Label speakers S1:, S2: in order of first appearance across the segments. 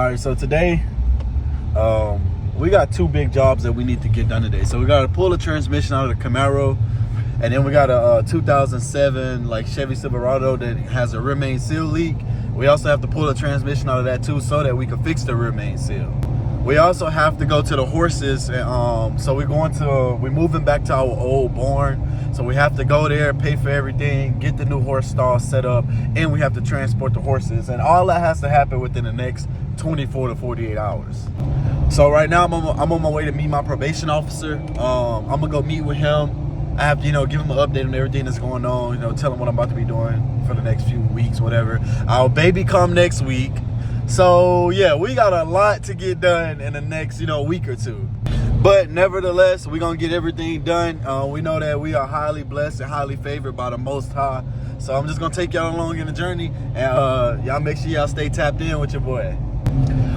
S1: All right, so today we got two big jobs that we need to get done today. So we got to pull the transmission out of the Camaro, and then we got a 2007 like Chevy Silverado that has a rear main seal leak. We also have to pull the transmission out of that too, so that we can fix the rear main seal. We also have to go to the horses, and so we're moving back to our old barn. So we have to go there, pay for everything, get the new horse stall set up, and we have to transport the horses. And all that has to happen within the next 24 to 48 hours. So right now I'm on my way to meet my probation officer. I'm gonna go meet with him. I have to, give him an update on everything that's going on, tell him what I'm about to be doing for the next few weeks, whatever. Our baby come next week. So yeah, we got a lot to get done in the next, week or two. But nevertheless, we're gonna get everything done. We know that we are highly blessed and highly favored by the Most High. So I'm just gonna take y'all along in the journey, and y'all make sure y'all stay tapped in with your boy.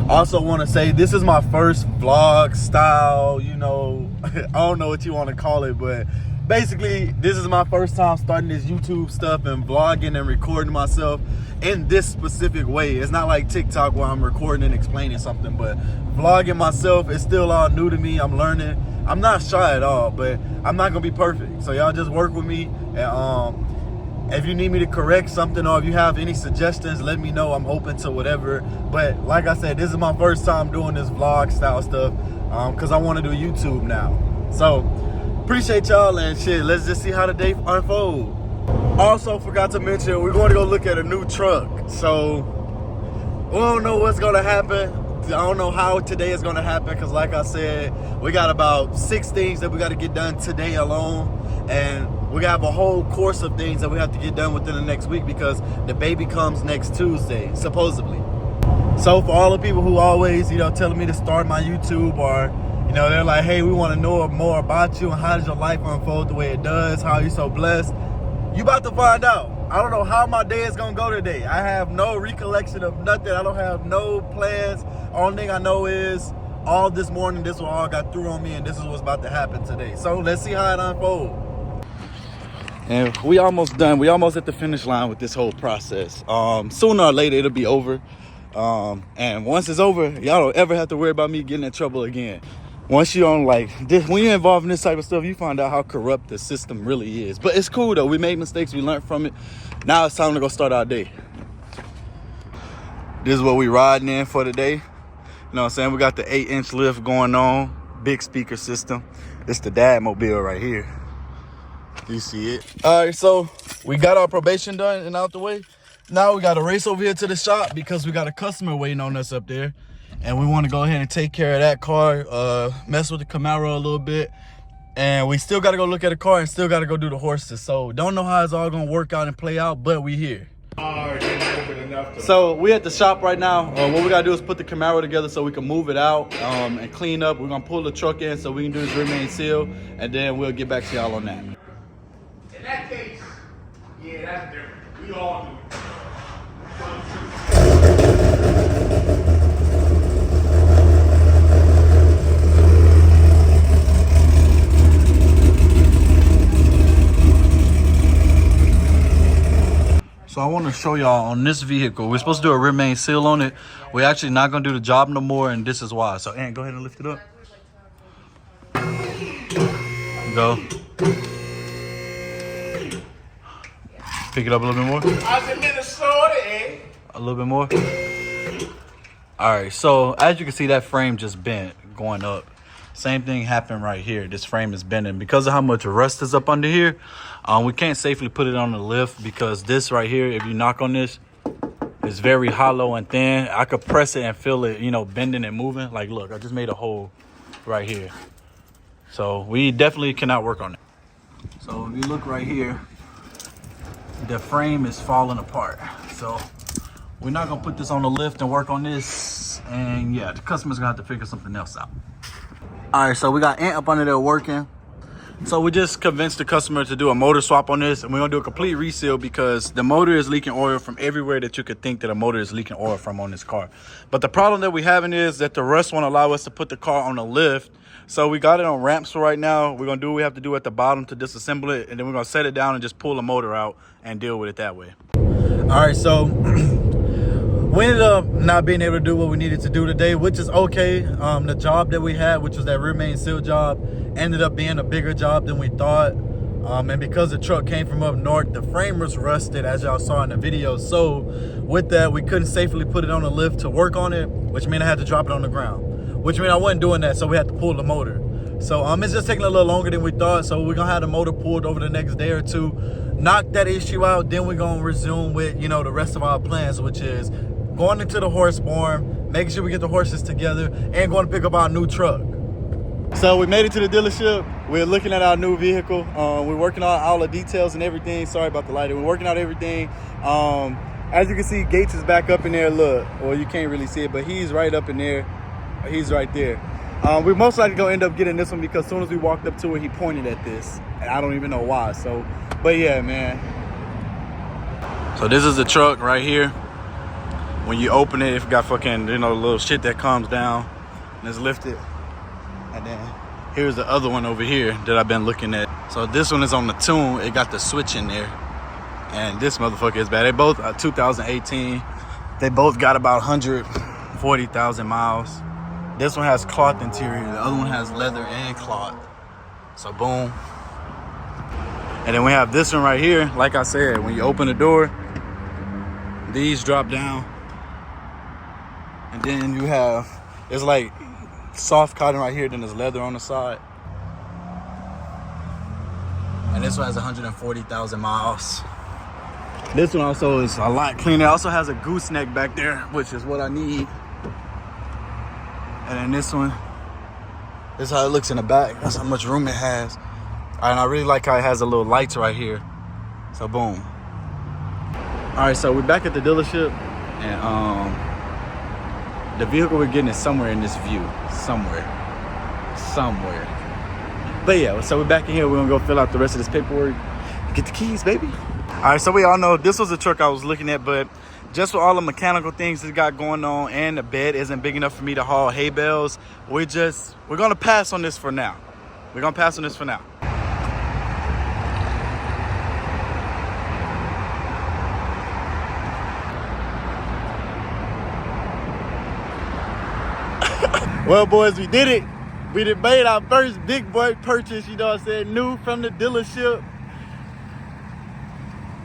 S1: Also want to say this is my first vlog style, I don't know what you want to call it, but basically this is my first time starting this YouTube stuff and vlogging and recording myself in this specific way. It's not like TikTok where I'm recording and explaining something, but vlogging myself is still all new to me. I'm learning. I'm not shy at all, but I'm not gonna be perfect. So y'all just work with me, and if you need me to correct something or if you have any suggestions, let me know. I'm open to whatever. But like I said, this is my first time doing this vlog style stuff because I want to do YouTube now. So appreciate y'all, and shit, let's just see how the day unfolds. Also forgot to mention, we're going to go look at a new truck. So we don't know what's going to happen. I don't know how today is going to happen because like I said, we got about 6 things that we got to get done today alone. And we have a whole course of things that we have to get done within the next week because the baby comes next Tuesday, supposedly. So for all the people who always, telling me to start my YouTube, or, they're like, hey, we want to know more about you and how does your life unfold the way it does? How are you so blessed? You about to find out. I don't know how my day is going to go today. I have no recollection of nothing. I don't have no plans. Only thing I know is all this morning, this all got through on me, and this is what's about to happen today. So let's see how it unfolds. And we almost done. We almost at the finish line with this whole process. Sooner or later, it'll be over. And once it's over, y'all don't ever have to worry about me getting in trouble again. Once you're on this, when you're involved in this type of stuff, you find out how corrupt the system really is. But it's cool though. We made mistakes. We learned from it. Now it's time to go start our day. This is what we riding in for today. You know what I'm saying? We got the 8-inch lift going on. Big speaker system. It's the dad mobile right here. You see it. All right, so we got our probation done and out the way. Now we got to race over here to the shop because we got a customer waiting on us up there, and we want to go ahead and take care of that car, mess with the Camaro a little bit, and we still got to go look at the car and still got to go do the horses. So don't know how it's all gonna work out and play out, but we here. So we at the shop right now. What we gotta do is put the Camaro together so we can move it out and clean up. We're gonna pull the truck in so we can do this rear main seal, and then we'll get back to y'all on that.
S2: In that case, yeah, that's different. We all do it.
S1: So I want to show y'all on this vehicle. We're supposed to do a rear main seal on it. We're actually not going to do the job no more, and this is why. So, Ant, go ahead and lift it up. Go. Pick it up a little bit more.
S2: I was in Minnesota, eh?
S1: A little bit more. All right, so as you can see, that frame just bent going up. Same thing happened right here. This frame is bending because of how much rust is up under here. We can't safely put it on the lift because this right here, if you knock on this, it's very hollow and thin. I could press it and feel it, bending and moving. Like, look, I just made a hole right here. So we definitely cannot work on it. So if you look right here, the frame is falling apart. So we're not gonna put this on the lift and work on this. And yeah, the customer's gonna have to figure something else out. All right, so we got Ant up under there working. So we just convinced the customer to do a motor swap on this, and we're gonna do a complete reseal because the motor is leaking oil from everywhere that you could think that a motor is leaking oil from on this car. But the problem that we're having is that the rust won't allow us to put the car on the lift. So we got it on ramps for right now. We're gonna do what we have to do at the bottom to disassemble it, and then we're gonna set it down and just pull the motor out and deal with it that way. All right, so we ended up not being able to do what we needed to do today, which is okay. The job that we had, which was that rear main seal job, ended up being a bigger job than we thought. And because the truck came from up north, the frame was rusted, as y'all saw in the video. So with that, we couldn't safely put it on the lift to work on it, which meant I had to drop it on the ground, which meant I wasn't doing that. So we had to pull the motor. So it's just taking a little longer than we thought. So we're gonna have the motor pulled over the next day or two, knock that issue out. Then we're gonna resume with, you know, the rest of our plans, which is going into the horse barn, making sure we get the horses together, and going to pick up our new truck. So we made it to the dealership. We're looking at our new vehicle. We're working on all the details and everything. Sorry about the lighting. We're working out everything. As you can see, Gates is back up in there. Look, well, you can't really see it, but he's right up in there. He's right there. We're most likely gonna end up getting this one because as soon as we walked up to it, he pointed at this, and I don't even know why. So, but yeah, man. So this is the truck right here. When you open it, it's got fucking, you know, little shit that comes down and it's lifted. And then here's the other one over here that I've been looking at. So this one is on the tune. It got the switch in there. And this motherfucker is bad. They both are 2018. They both got about 140,000 miles. This one has cloth interior. The other one has leather and cloth. So boom. And then we have this one right here. Like I said, when you open the door, these drop down. And then you have, it's like soft cotton right here, then there's leather on the side. And this one has 140,000 miles. This one also is a lot cleaner. It also has a gooseneck back there, which is what I need. And then this one, this is how it looks in the back. That's how much room it has. And I really like how it has the little lights right here. So boom. All right, so we're back at the dealership, and the vehicle we're getting is somewhere in this view. Somewhere. But yeah, so we're back in here. We're gonna go fill out the rest of this paperwork. Get the keys, baby. All right, so we all know this was the truck I was looking at, but just with all the mechanical things that got going on and the bed isn't big enough for me to haul hay bales, we're gonna pass on this for now. Well, boys, we did it. We done made our first big boy purchase, you know what I'm saying? New from the dealership.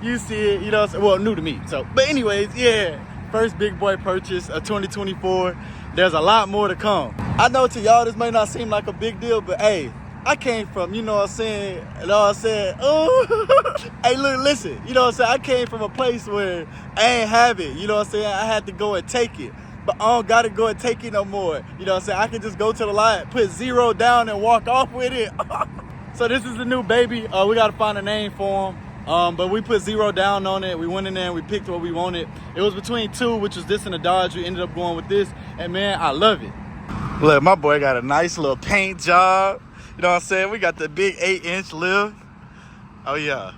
S1: You see it, you know what I'm saying? Well, new to me. So, but anyways, yeah. First big boy purchase of 2024. There's a lot more to come. I know to y'all this may not seem like a big deal, but hey, I came from, you know what I'm saying? Oh, hey, look, listen, you know what I'm saying? I came from a place where I ain't have it, you know what I'm saying? I had to go and take it. But I don't gotta go and take it no more. You know what I'm saying? I can just go to the lot, put 0 down, and walk off with it. So this is the new baby. We gotta find a name for him. But we put 0 down on it. We went in there and we picked what we wanted. It was between two, which was this and a Dodge. We ended up going with this. And man, I love it. Look, my boy got a nice little paint job. You know what I'm saying? We got the big 8-inch lift. Oh yeah.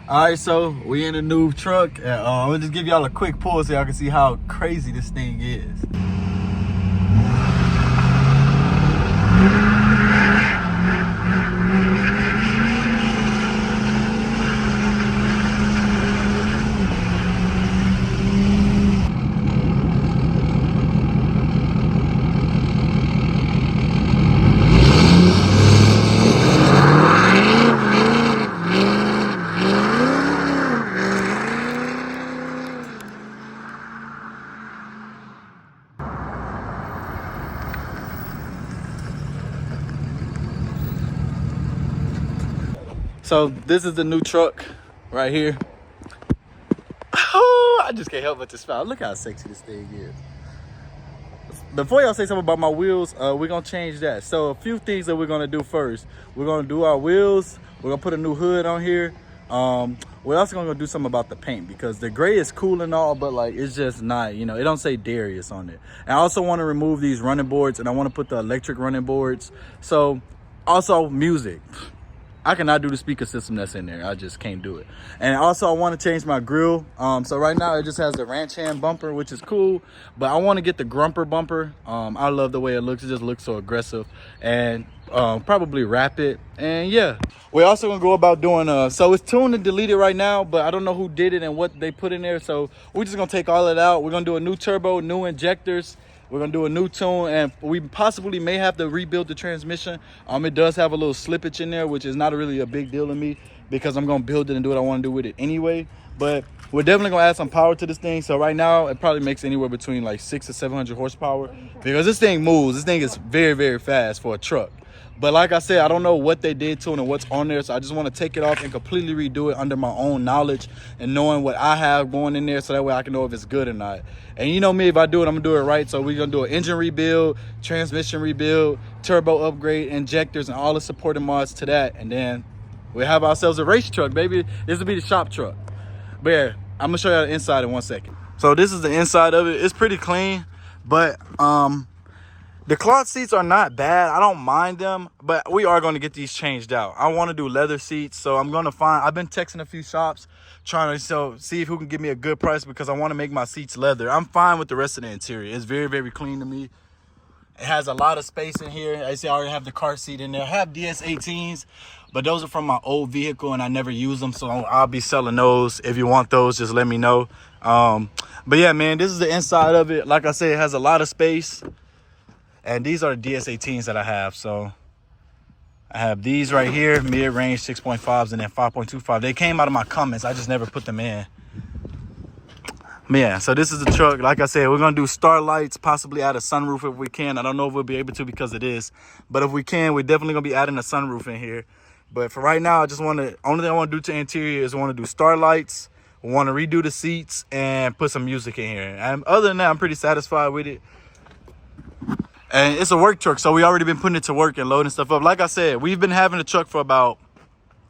S1: All right, so we in a new truck. I'm gonna just give y'all a quick pull so y'all can see how crazy this thing is. So this is the new truck right here. Oh, I just can't help but to smile. Look how sexy this thing is. Before y'all say something about my wheels, we're gonna change that. So a few things that we're gonna do first. We're gonna do our wheels. We're gonna put a new hood on here. We're also gonna do something about the paint because the gray is cool and all, but like it's just not, you know, it don't say Darius on it. And I also want to remove these running boards and I want to put the electric running boards. So also music. I cannot do the speaker system that's in there. I just can't do it. And also I want to change my grill. So right now it just has the ranch hand bumper, which is cool, but I want to get the grumper bumper. I love the way it looks. It just looks so aggressive, and probably wrap it. And yeah, we're also gonna go about doing so it's tuned and deleted right now, but I don't know who did it and what they put in there. So we're just gonna take all of it out. We're gonna do a new turbo, new injectors. We're gonna do a new tune, and we possibly may have to rebuild the transmission. It does have a little slippage in there, which is not really a big deal to me because I'm gonna build it and do what I want to do with it anyway. But we're definitely gonna add some power to this thing. So right now it probably makes anywhere between like 600 to 700 horsepower because this thing moves. This thing is very, very fast for a truck. But like I said, I don't know what they did to it and what's on there. So I just want to take it off and completely redo it under my own knowledge and knowing what I have going in there, so that way I can know if it's good or not. And you know me, if I do it, I'm going to do it right. So we're going to do an engine rebuild, transmission rebuild, turbo upgrade, injectors, and all the supporting mods to that. And then we'll have ourselves a race truck, baby. This will be the shop truck. But yeah, I'm going to show you the inside in 1 second. So this is the inside of it. It's pretty clean, but the cloth seats are not bad. I don't mind them, but we are going to get these changed out. I want to do leather seats, so I'm going to find, I've been texting a few shops trying to see if who can give me a good price because I want to make my seats leather. I'm fine with the rest of the interior. It's very, very clean to me. It has a lot of space in here. I see I already have the car seat in there. I have DS18s, but those are from my old vehicle and I never use them, so I'll be selling those. If you want those, just let me know. But yeah, man, this is the inside of it. Like I said, it has a lot of space. And these are the DS18s that I have. So I have these right here, mid-range 6.5s and then 5.25. They came out of my comments. I just never put them in. But yeah, so this is the truck. Like I said, we're going to do starlights, possibly add a sunroof if we can. I don't know if we'll be able to because it is. But if we can, we're definitely going to be adding a sunroof in here. But for right now, I just want to, only thing I want to do to the interior is I want to do starlights. We want to redo the seats and put some music in here. And other than that, I'm pretty satisfied with it. And it's a work truck, so we already been putting it to work and loading stuff up. Like I said, we've been having the truck for about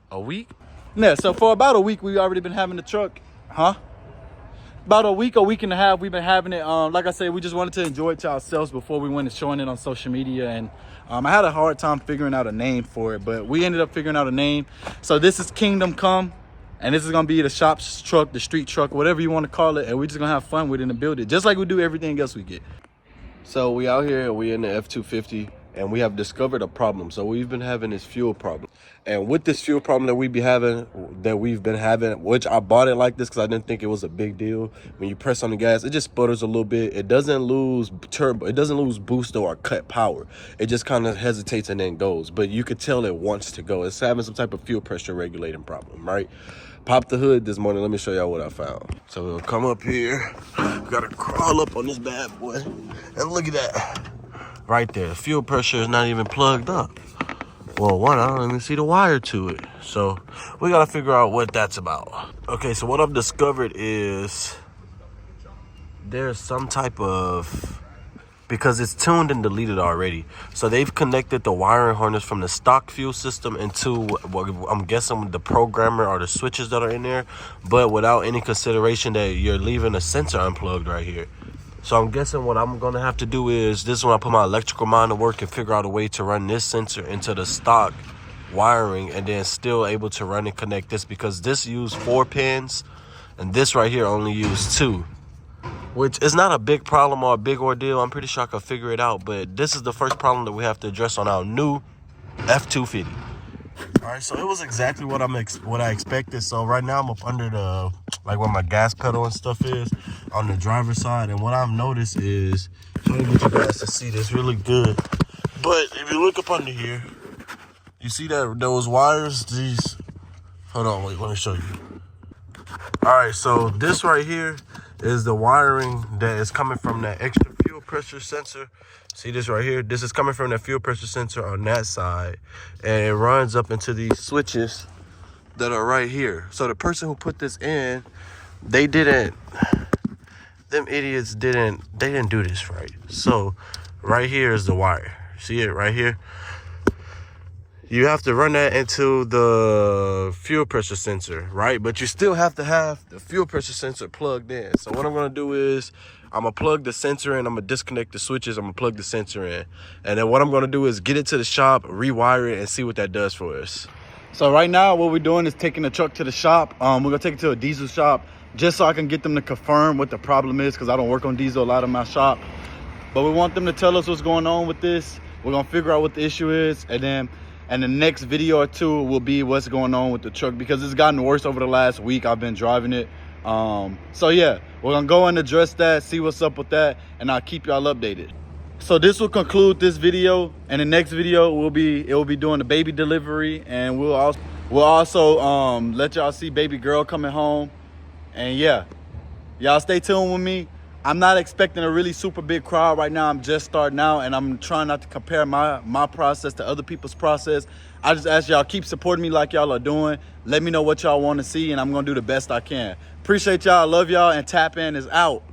S1: a week. Yeah, so for about a week, we've already been having the truck. About a week and a half, we've been having it. Like I said, we just wanted to enjoy it to ourselves before we went and showing it on social media. And I had a hard time figuring out a name for it, but we ended up figuring out a name. So this is Kingdom Come, and this is going to be the shop's truck, the street truck, whatever you want to call it. And we're just going to have fun with it and build it, just like we do everything else we get.
S3: So we out here, we in the F-250, and we have discovered a problem. So we've been having this fuel problem. And with this fuel problem that we've been having, which I bought it like this because I didn't think it was a big deal. When you press on the gas, it just sputters a little bit. It doesn't lose turbo. It doesn't lose boost or cut power. It just kind of hesitates and then goes. But you could tell it wants to go. It's having some type of fuel pressure regulating problem, right? Popped the hood this morning. Let me show y'all what I found. So we'll come up here. We gotta crawl up on this bad boy. And look at that. Right there. The fuel pressure is not even plugged up. Well, one, I don't even see the wire to it. So we gotta figure out what that's about. Okay, so what I've discovered is there's some type of, because it's tuned and deleted already. So they've connected the wiring harness from the stock fuel system into what I'm guessing the programmer or the switches that are in there, but without any consideration that you're leaving a sensor unplugged right here. So I'm guessing what I'm going to have to do is, this is when I put my electrical mind to work and figure out a way to run this sensor into the stock wiring and then still able to run and connect this, because this used 4 pins and this right here only used 2. Which is not a big problem or a big ordeal. I'm pretty sure I could figure it out. But this is the first problem that we have to address on our new F-250. All right, so it was exactly what I expected. So right now I'm up under the, like where my gas pedal and stuff is on the driver's side. And what I've noticed is, trying to get you guys to see this really good. But if you look up under here, you see that those wires, these, hold on, wait, let me show you. All right, so this right here is the wiring that is coming from that extra fuel pressure sensor. See this right here? This is coming from that fuel pressure sensor on that side, and it runs up into these switches that are right here. So the person who put this in, them idiots didn't do this right. So right here is the wire. See it right here? You have to run that into the fuel pressure sensor, right? But you still have to have the fuel pressure sensor plugged in. So what I'm going to do is I'm going to plug the sensor in. I'm going to disconnect the switches. I'm going to plug the sensor in. And then what I'm going to do is get it to the shop, rewire it, and see what that does for us.
S1: So right now, what we're doing is taking the truck to the shop. We're gonna take it to a diesel shop just so I can get them to confirm what the problem is, because I don't work on diesel a lot in my shop. But we want them to tell us what's going on with this. We're gonna figure out what the issue is, and then the next video or two will be what's going on with the truck, because it's gotten worse over the last week. I've been driving it. So yeah, we're gonna go and address that, see what's up with that, and I'll keep y'all updated. So this will conclude this video, and the next video will be doing the baby delivery, and we'll also let y'all see baby girl coming home. And yeah, y'all stay tuned with me. I'm not expecting a really super big crowd right now. I'm just starting out, and I'm trying not to compare my process to other people's process. I just ask y'all, keep supporting me like y'all are doing. Let me know what y'all want to see, and I'm gonna do the best I can. Appreciate y'all, love y'all, and Tap In is out.